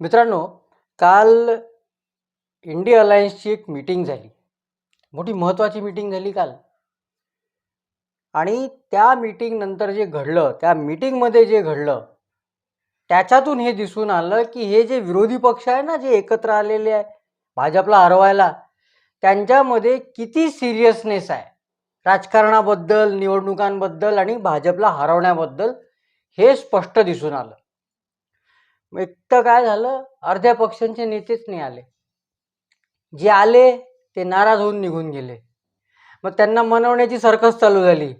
मित्रांनो, काल इंडिया अलायन्सची एक मीटिंग झाली. मोठी महत्त्वाची मीटिंग झाली काल. आणि त्या मीटिंग नंतर जे घडलं, त्या मीटिंगमध्ये जे घडलं, त्याच्यातून हे दिसून आलं की हे जे विरोधी पक्ष आहे ना, जे एकत्र आलेले आहे भाजपला हरवायला, त्यांच्यामध्ये किती सिरियसनेस आहे राजकारणाबद्दल, निवडणुकांबद्दल आणि भाजपला हरवण्याबद्दल, हे स्पष्ट दिसून आलं. एक तर काय झालं, अर्ध्या पक्षांचे नेतेच नाही आले. जे आले ते नाराज होऊन निघून गेले. मग त्यांना मनवण्याची सर्कस चालू झाली.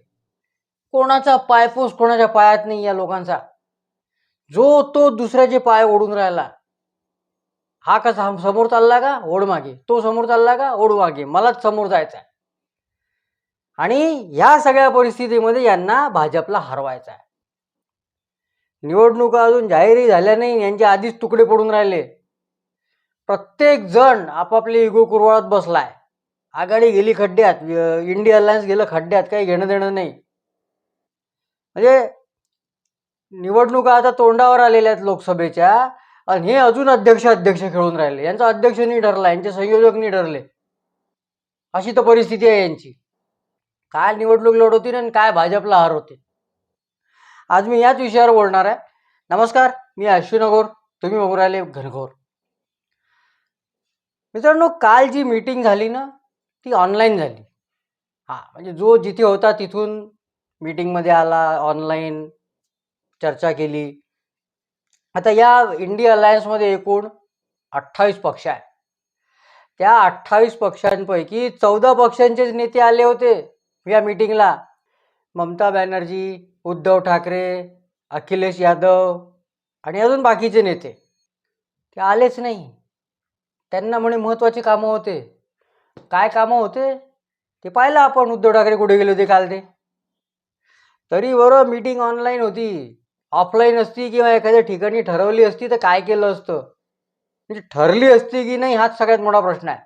कोणाचा पायपोस कोणाच्या पायात नाही या लोकांचा. जो तो दुसऱ्याचे पाय ओढून राहिला. हा कसा समोर चालला का ओढ मागे, तो समोर चालला का ओढ मागे, मलाच समोर जायचं आहे. आणि ह्या सगळ्या परिस्थितीमध्ये यांना भाजपला हरवायचं आहे. निवडणुका अजून जाहीरही झाल्या नाही, यांचे आधीच तुकडे पडून राहिले. प्रत्येक जण आपापले इगो कुरवाळत बसलाय. आघाडी गेली खड्ड्यात, इंडिया अलायन्स गेलं खड्ड्यात, काही घेणं देणं नाही. म्हणजे निवडणुका आता तोंडावर आलेल्या आहेत लोकसभेच्या, आणि हे अजून अध्यक्ष खेळून राहिले. यांचा अध्यक्ष नाही ठरला, यांचे संयोजक नाही ठरले. अशी तर परिस्थिती आहे यांची. काय निवडणूक लढवतील आणि काय भाजपला हरवतील. आज मी याच विषयावर बोलणार आहे. नमस्कार, मी अश्विन अघोर, तुम्ही बघू राहिले घनघोर. मित्रांनो, काल जी मीटिंग झाली ना, ती ऑनलाईन झाली. म्हणजे जो जिथे होता तिथून मीटिंगमध्ये आला, ऑनलाईन चर्चा केली. आता या इंडिया अलायन्समध्ये एकूण 28 पक्ष आहे. त्या 28 पक्षांपैकी 14 पक्षांचेच नेते आले होते या मीटिंगला. ममता बॅनर्जी, उद्धव ठाकरे, अखिलेश यादव आणि अजून बाकीचे नेते ते आलेच नाही. त्यांना म्हणे महत्त्वाची कामं होते. काय कामं होते ते पाहिलं आपण. उद्धव ठाकरे कुठे गेले होते काल ते. तरी बरं मीटिंग ऑनलाईन होती. ऑफलाईन असती किंवा एखाद्या ठिकाणी ठरवली असती तर काय केलं असतं. म्हणजे ठरली असती की नाही हाच सगळ्यात मोठा प्रश्न आहे.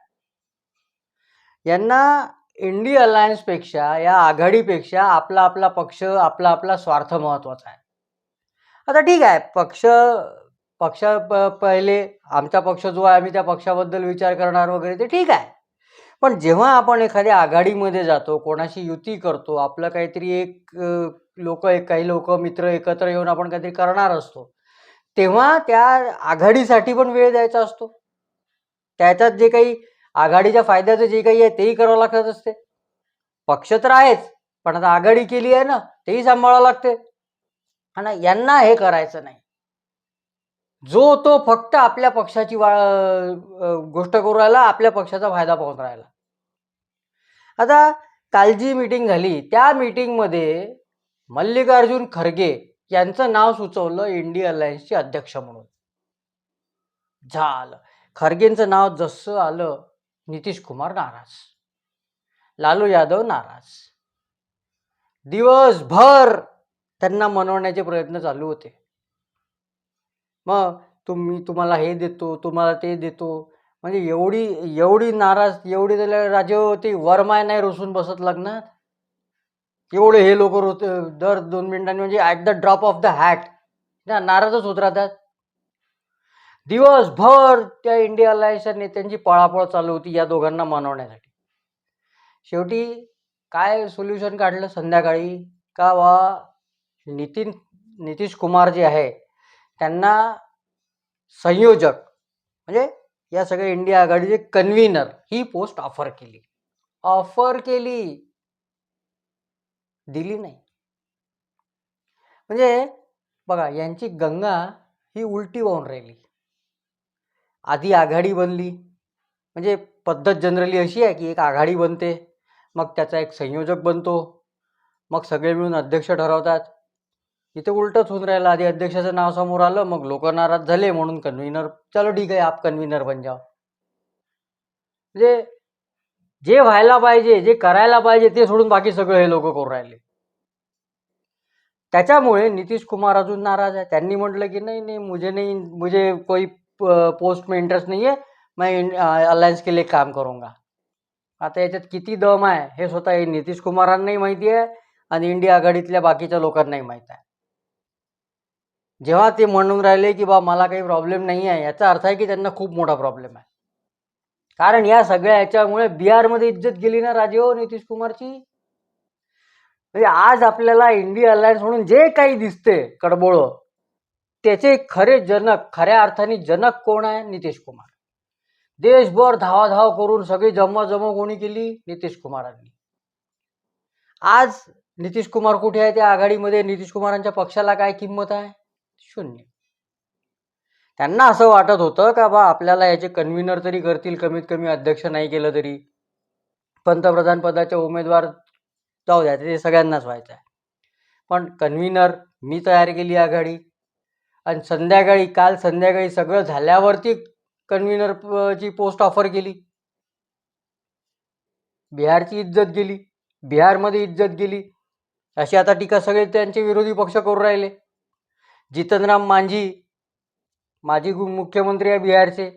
यांना इंडिया अलायन्सपेक्षा, या आघाडीपेक्षा आपला आपला पक्ष, आपला आपला स्वार्थ महत्त्वाचा आहे. आता ठीक आहे, पक्ष पहिले आमचा पक्ष जो आहे, आम्ही त्या पक्षाबद्दल विचार करणार वगैरे, ते ठीक आहे. पण जेव्हा आपण एखाद्या आघाडीमध्ये जातो, कोणाशी युती करतो, आपलं काहीतरी काही लोक मित्र एकत्र येऊन आपण काहीतरी करणार असतो, तेव्हा त्या आघाडीसाठी पण वेळ द्यायचा असतो. त्याच्यात जे काही आघाडीच्या फायद्याचं जे काही आहे तेही करावं लागत असते. पक्ष तर आहेच, पण आता आघाडी केली आहे ना, तेही सांभाळावं लागते. आणि यांना हे करायचं नाही. जो तो फक्त आपल्या पक्षाची गोष्ट करू राहिला, आपल्या पक्षाचा फायदा पाहून राहिला. आता काल जी मीटिंग झाली, त्या मीटिंगमध्ये मल्लिकार्जुन खरगे यांचं नाव सुचवलं इंडिया अलायन्सचे अध्यक्ष म्हणून. झालं. खरगेंचं नाव जसं आलं, नितीश कुमार नाराज, लालू यादव नाराज. दिवसभर त्यांना मनवण्याचे प्रयत्न चालू होते. मग तुम्हाला हे देतो, तुम्हाला ते देतो. म्हणजे एवढी नाराज, एवढी त्याला राजेवती वरमाय नाही रोसून बसत लग्नात. एवढे हे लोक दर 2 मिनिटांनी, म्हणजे at the drop of the hat नाराजच होत राहतात. दिवसभर त्या इंडिया अलायन्सच्या नेत्यांची पळापळ चालू होती या दोघांना मनवण्यासाठी. शेवटी काय सोल्युशन काढलं संध्याकाळी, का नितीश कुमार जे आहे त्यांना संयोजक, म्हणजे या सगळ्या इंडिया आघाडीचे कन्व्हिनर, ही पोस्ट ऑफर केली. दिली नाही. म्हणजे बघा, यांची गंगा ही उलटी वाहून राहिली. आधी आघाडी बनली, म्हणजे पद्धत जनरली अशी आहे की एक आघाडी बनते, मग त्याचा एक संयोजक बनतो, मग सगळे मिळून अध्यक्ष ठरवतात. इथे उलटच होऊन राहिलं. आधी अध्यक्षाचं नाव समोर आलं, मग लोक नाराज झाले म्हणून कन्व्हिनर, चलो ठीक आहे आप कन्व्हिनर बन जाओ. म्हणजे जे व्हायला पाहिजे, जे करायला पाहिजे ते सोडून बाकी सगळं हे लोक करू राहिले. त्याच्यामुळे नितीश कुमार अजून नाराज आहे. त्यांनी म्हटलं की नाही, मुझे कोई पोस्ट में इंटरेस्ट नहीं है, मैं अलायन्स के लिए काम करूंगा. आता याच्यात किती दम आहे हे स्वतः नितीश कुमारांनाही माहिती आहे आणि इंडिया आघाडीतल्या बाकीच्या लोकांनाही माहिती आहे. जेव्हा ते म्हणून राहिले की बा मला काही प्रॉब्लेम नाही आहे, याचा अर्थ आहे की त्यांना खूप मोठा प्रॉब्लेम आहे. कारण या सगळ्या याच्यामुळे बिहारमध्ये इज्जत गेली ना राजे हो नितीश कुमारची. म्हणजे आज आपल्याला इंडिया अलायन्स म्हणून जे काही दिसते कडबोळ, त्याचे खरे जनक, खऱ्या अर्थाने जनक कोण आहे? नितीश कुमार. देशभर धावाधाव करून सगळी जमवाजमव कोणी केली? नितीश कुमारांनी. आज नितीश कुमार कुठे आहे? त्या आघाडीमध्ये नितीश कुमारांच्या पक्षाला काय किंमत आहे? शून्य. त्यांना असं वाटत होतं का बा आपल्याला याचे कन्व्हिनर तरी करतील, कमीत कमी अध्यक्ष नाही केलं तरी. पंतप्रधान पदाचे उमेदवार जाऊ द्या, ते सगळ्यांनाच व्हायचं आहे. पण कन्व्हिनर मी तयार केली आघाडी, आणि काल संध्याकाळी सगळं झाल्यावरती कन्व्हिनरची पोस्ट ऑफर केली. बिहारची इज्जत गेली, बिहारमध्ये इज्जत गेली, अशी आता टीका सगळे त्यांचे विरोधी पक्ष करू राहिले. जितनराम मांझी माजी मुख्यमंत्री आहे बिहारचे,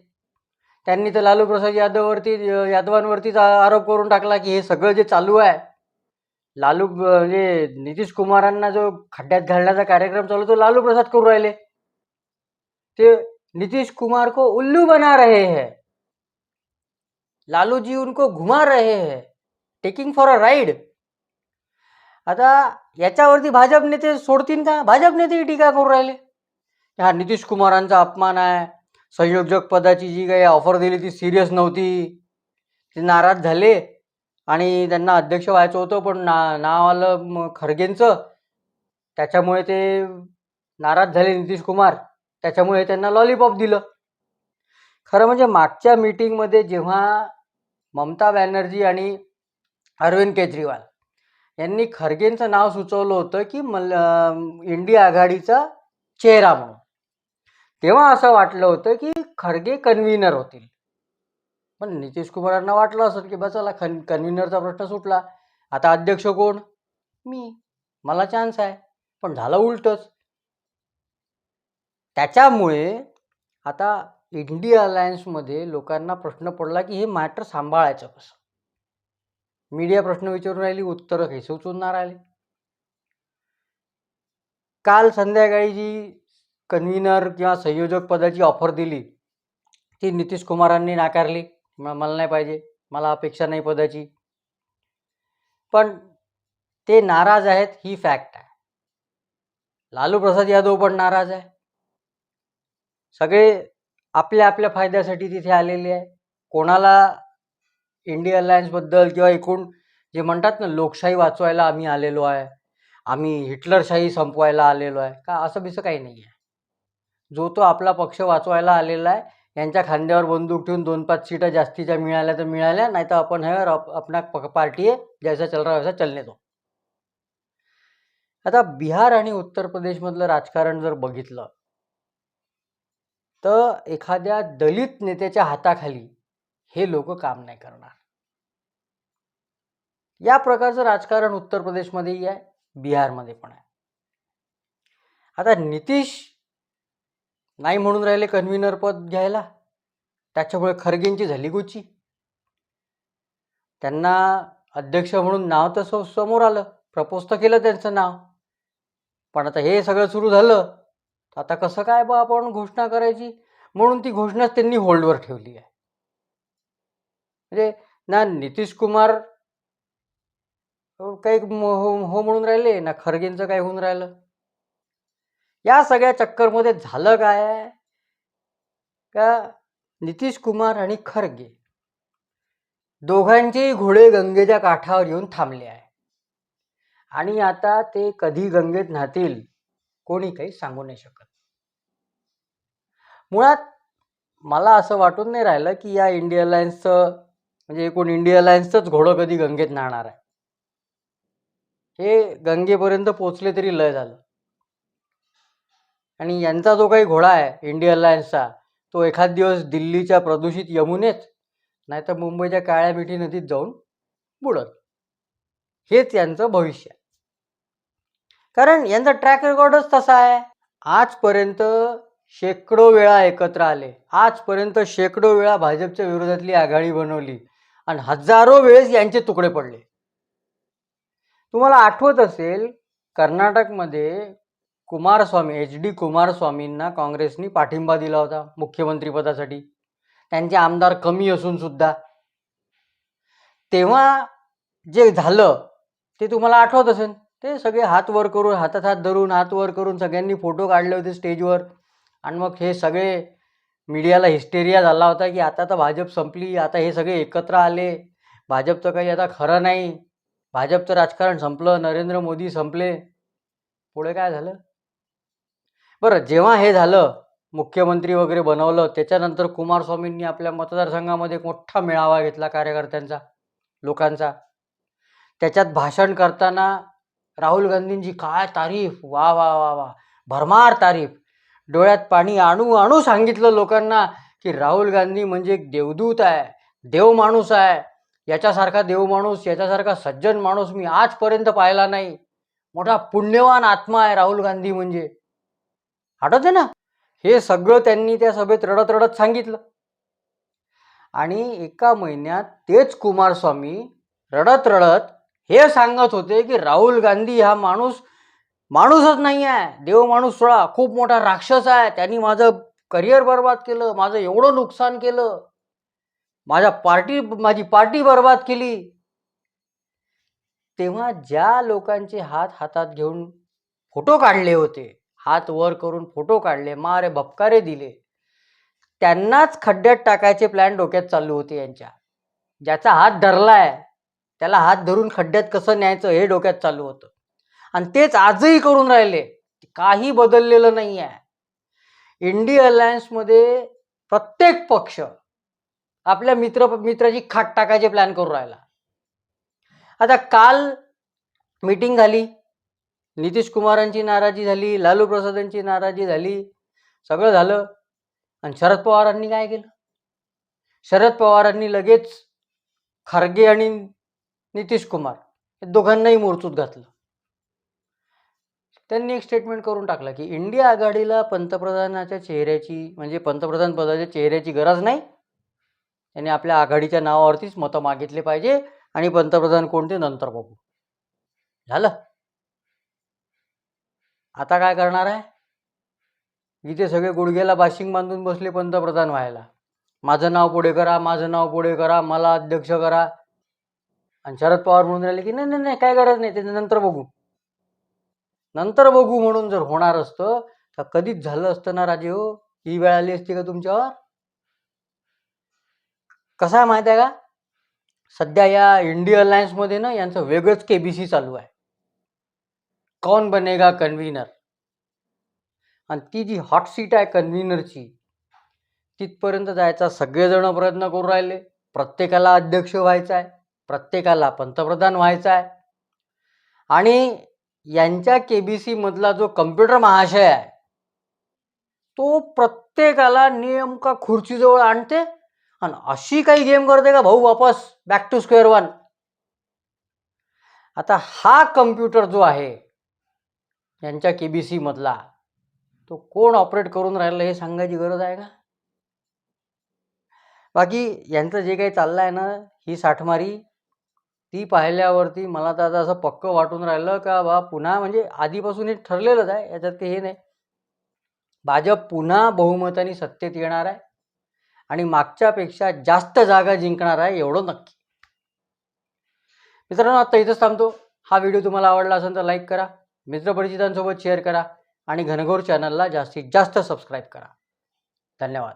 त्यांनी तर लालू प्रसाद यादवांवरतीच आरोप करून टाकला की हे सगळं जे चालू आहे, म्हणजे नितीश कुमारांना जो खड्ड्यात घालण्याचा कार्यक्रम चालू तो लालू प्रसाद करू राहिले. ते नितीश कुमार को उल्लू बना रहे हैं, लालू जी उनको घुमा रहे हैं, टेकिंग फॉर अ राईड. आता याच्यावरती भाजप नेते सोडतील का? भाजप नेते टीका करू राहिले, हा नितीश कुमारांचा अपमान आहे, संयोजक पदाची जी काही ऑफर दिली ती सिरियस नव्हती, ते नाराज झाले आणि त्यांना अध्यक्ष व्हायचं होतं, पण नाव आलं खरगेंचं, त्याच्यामुळे ते नाराज झाले नितीश कुमार, त्याच्यामुळे त्यांना लॉलीपॉप दिलं. खरं म्हणजे मागच्या मीटिंगमध्ये जेव्हा ममता बॅनर्जी आणि अरविंद केजरीवाल यांनी खरगेंचं नाव सुचवलं होतं की इंडिया आघाडीचा चेहरा म्हणून, तेव्हा असं वाटलं होतं की खरगे कन्व्हिनर होतील. पण नितीश कुमारांना वाटलं असं की बस चला कन्व्हिनरचा प्रश्न सुटला, आता अध्यक्ष कोण? मी, मला चान्स आहे. पण झालं उलटच. त्याच्यामुळे आता इंडिया अलायन्समध्ये लोकांना प्रश्न पडला की हे मॅटर सांभाळायचं कसं. मीडिया प्रश्न विचारून राहिली, उत्तरं काही सुचवणार आले. काल संध्याकाळी जी कन्व्हिनर किंवा संयोजक पदाची ऑफर दिली ती नितीश कुमारांनी नाकारली. मला नाही पाहिजे, मला अपेक्षा नाही पदाची. पण ते नाराज आहेत ही फॅक्ट आहे. लालू प्रसाद यादव पण नाराज आहे. सगळे आपल्या आपल्या फायद्यासाठी तिथे आलेले आहे. कोणाला इंडिया अलायन्सबद्दल किंवा एकूण जे म्हणतात ना लोकशाही वाचवायला आम्ही आलेलो आहे, आम्ही हिटलरशाही संपवायला आलेलो आहे का, असं बिसं काही नाही आहे. जो तो आपला पक्ष वाचवायला आलेला आहे. यांच्या खांद्यावर बंदूक ठेवून 2-5 सीटा जास्तीच्या मिळाल्या तर मिळाल्या, नाही तर आपण है अपना पार्टी आहे, जैसा चल रहा वैसा चलने दो. आता बिहार आणि उत्तर प्रदेशमधलं राजकारण जर बघितलं तर एखाद्या दलित नेत्याच्या हाताखाली हे लोक काम नाही करणार. या प्रकारचं राजकारण उत्तर प्रदेशमध्येही आहे, बिहारमध्ये पण आहे. आता नितीश नाही म्हणून राहिले कन्व्हिनर पद घ्यायला, त्याच्यामुळे खरगेंची झाली गुच्ची. त्यांना अध्यक्ष म्हणून नाव तर समोर आलं, प्रपोज तर केलं त्यांचं नाव, पण आता हे सगळं सुरू झालं, आता कसं काय बा आपण घोषणा करायची, म्हणून ती घोषणाच त्यांनी होल्डवर ठेवली आहे. म्हणजे ना नितीश कुमार काही हो म्हणून राहिले, ना खरगेंचं काय होऊन राहिलं. या सगळ्या चक्करमध्ये झालं काय का नितीश कुमार आणि खरगे दोघांचेही घोडे गंगेच्या काठावर येऊन थांबले आहे, आणि आता ते कधी गंगेत न्हातील कोणी काही सांगू नाही शकत. मुळात मला असं वाटून नाही राहिलं की या इंडिया अलायन्सचं म्हणजे एकूण इंडिया अलायन्सचंच घोडं कधी गंगेत न्हाणार आहे. हे गंगेपर्यंत पोचले तरी लय झालं. आणि यांचा जो काही घोडा आहे इंडिया अलायन्सचा, तो एखाद दिवस दिल्लीच्या प्रदूषित यमुनेत नाही तर मुंबईच्या काळ्या मिठी नदीत जाऊन बुडत. हेच यांचं भविष्य. कारण यांचा ट्रॅक रेकॉर्डच तसा आहे. आजपर्यंत शेकडो वेळा एकत्र आले, आजपर्यंत शेकडो वेळा भाजपच्या विरोधातली आघाडी बनवली, आणि हजारो वेळेस यांचे तुकडे पडले. तुम्हाला आठवत असेल कर्नाटकमध्ये कुमारस्वामी HD कुमारस्वामींना काँग्रेसनी पाठिंबा दिला होता मुख्यमंत्रीपदासाठी, त्यांचे आमदार कमी असून सुद्धा. तेव्हा जे झालं ते तुम्हाला आठवत असेल. ते सगळे हात वर करून, हातात हात धरून, हात वर करून सगळ्यांनी फोटो काढले होते स्टेजवर. आणि मग हे सगळे मीडियाला हिस्टेरिया झाला होता की आता तर भाजप संपली, आता हे सगळे एकत्र आले, भाजपचं काही आता खरं नाही, भाजपचं राजकारण संपलं, नरेंद्र मोदी संपले. पुढे काय झालं? बरं, जेव्हा हे झालं, मुख्यमंत्री वगैरे बनवलं, त्याच्यानंतर कुमारस्वामींनी आपल्या मतदारसंघामध्ये एक मोठा मेळावा घेतला कार्यकर्त्यांचा, लोकांचा. त्याच्यात भाषण करताना राहुल गांधींची काय तारीफ, वा वा वा वा, भरमार तारीफ. डोळ्यात पाणी आणू आणू सांगितलं लोकांना की राहुल गांधी म्हणजे एक देवदूत आहे, देव माणूस आहे, याच्यासारखा देव माणूस, याच्यासारखा सज्जन माणूस मी आजपर्यंत पाहिला नाही, मोठा पुण्यवान आत्मा आहे राहुल गांधी म्हणजे. आठवते ना? हे सगळं त्यांनी त्या सभेत रडत रडत सांगितलं. आणि एका महिन्यात तेच कुमारस्वामी रडत रडत हे सांगत होते की राहुल गांधी हा माणूसच नाही आहे, देव माणूस सोडा, खूप मोठा राक्षस आहे, त्यांनी माझं करिअर बर्बाद केलं, माझं एवढं नुकसान केलं, माझी पार्टी बर्बाद केली. तेव्हा ज्या लोकांचे हात हातात घेऊन फोटो काढले होते, हात वर करून फोटो काढले, मारे बपकारे दिले, त्यांनाच खड्ड्यात टाकायचे प्लॅन डोक्यात चालू होते यांच्या. ज्याचा हात धरलाय त्याला हात धरून खड्ड्यात कसं न्यायचं हे डोक्यात चालू होतं. आणि तेच आजही करून राहिले, काही बदललेलं नाही आहे. इंडिया अलायन्समध्ये प्रत्येक पक्ष आपल्या मित्राची खाट टाकायचे प्लॅन करून राहिला. आता काल मीटिंग झाली, नितीश कुमारांची नाराजी झाली, लालू प्रसादांची नाराजी झाली, सगळं झालं. आणि शरद पवारांनी काय केलं? शरद पवारांनी लगेच खरगे आणि नितीश कुमार हे दोघांनाही मोर्चूत घातलं. त्यांनी एक स्टेटमेंट करून टाकलं की इंडिया आघाडीला पंतप्रधानाच्या चेहऱ्याची, म्हणजे पंतप्रधान पदाच्या चेहऱ्याची गरज नाही, त्यांनी आपल्या आघाडीच्या नावावरतीच मतं मागितले पाहिजे आणि पंतप्रधान कोणते नंतर बघू. झालं. आता काय करणार आहे? इथे सगळे गुडघ्याला बाशिंग बांधून बसले पंतप्रधान व्हायला, माझं नाव पुढे करा, माझं नाव पुढे करा, मला अध्यक्ष करा. आणि शरद पवार म्हणून राहिले की नाही नाही नाही, काय गरज नाही, ते नंतर बघू, नंतर बघू. म्हणून जर होणार असतं तर कधीच झालं असतं ना राजे हो. ही वेळ आली असती का तुमच्यावर? कसं आहे माहिती आहे का, सध्या या इंडिया अलायन्समध्ये ना यांचं वेगळंच KBC चालू आहे, कौन बनेगा कन्व्हीनर. आणि ती जी हॉट सीट आहे कन्व्हीनरची, तिथपर्यंत जायचा सगळेजण प्रयत्न करू राहिले. प्रत्येकाला अध्यक्ष व्हायचा आहे, प्रत्येकाला पंतप्रधान व्हायचा आहे. आणि यांच्या KBC मधला जो कम्प्युटर महाशय आहे तो प्रत्येकाला नेमका खुर्चीजवळ आणते आणि अशी काही गेम करते का भाऊ, वापस बॅक टू स्क्वेअर वन. आता हा कम्प्युटर जो आहे यांच्या KBC मधला, तो कोण ऑपरेट करून राहिला हे सांगायची गरज आहे का? बाकी यांचं जे काही चाललं आहे ना, ही साठमारी, ती पाहिल्यावरती मला तर आता असं पक्क वाटून राहिलं का बा पुन्हा, म्हणजे आधीपासून हे ठरलेलंच आहे, याच्यात काही हे नाही, भाजप पुन्हा बहुमताने सत्तेत येणार आहे आणि मागच्यापेक्षा जास्त जागा जिंकणार आहे, एवढं नक्की. मित्रांनो, आता इथंच थांबतो. हा व्हिडिओ तुम्हाला आवडला असेल तर लाईक करा, मित्रपरिचितांसोबत शेअर करा आणि घनघोर चॅनलला जास्तीत जास्त सबस्क्राईब करा. धन्यवाद.